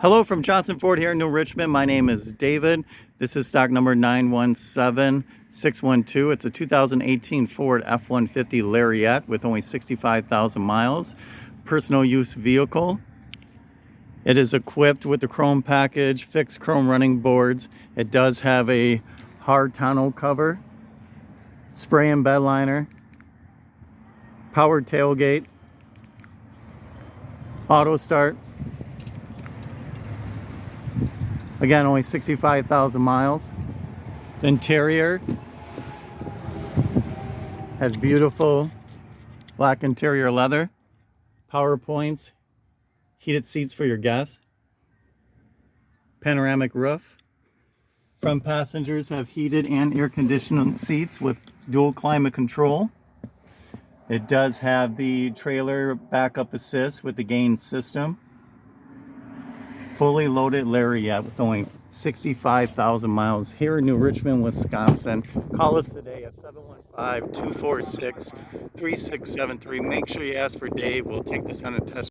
Hello from Johnson Ford here in New Richmond. My name is David. This is stock number 917612. It's a 2018 Ford F-150 Lariat with only 65,000 miles. Personal use vehicle. It is equipped with the chrome package, fixed chrome running boards. It does have a hard tonneau cover, spray and bed liner, powered tailgate, auto start. Again, only 65,000 miles. The interior has beautiful black interior leather, power points, heated seats for your guests, panoramic roof. Front passengers have heated and air conditioned seats with dual climate control. It does have the trailer backup assist with the gain system. Fully loaded Lariat with only 65,000 miles here in New Richmond, Wisconsin. Call us today at 715-246-3673. Make sure you ask for Dave. We'll take this on a test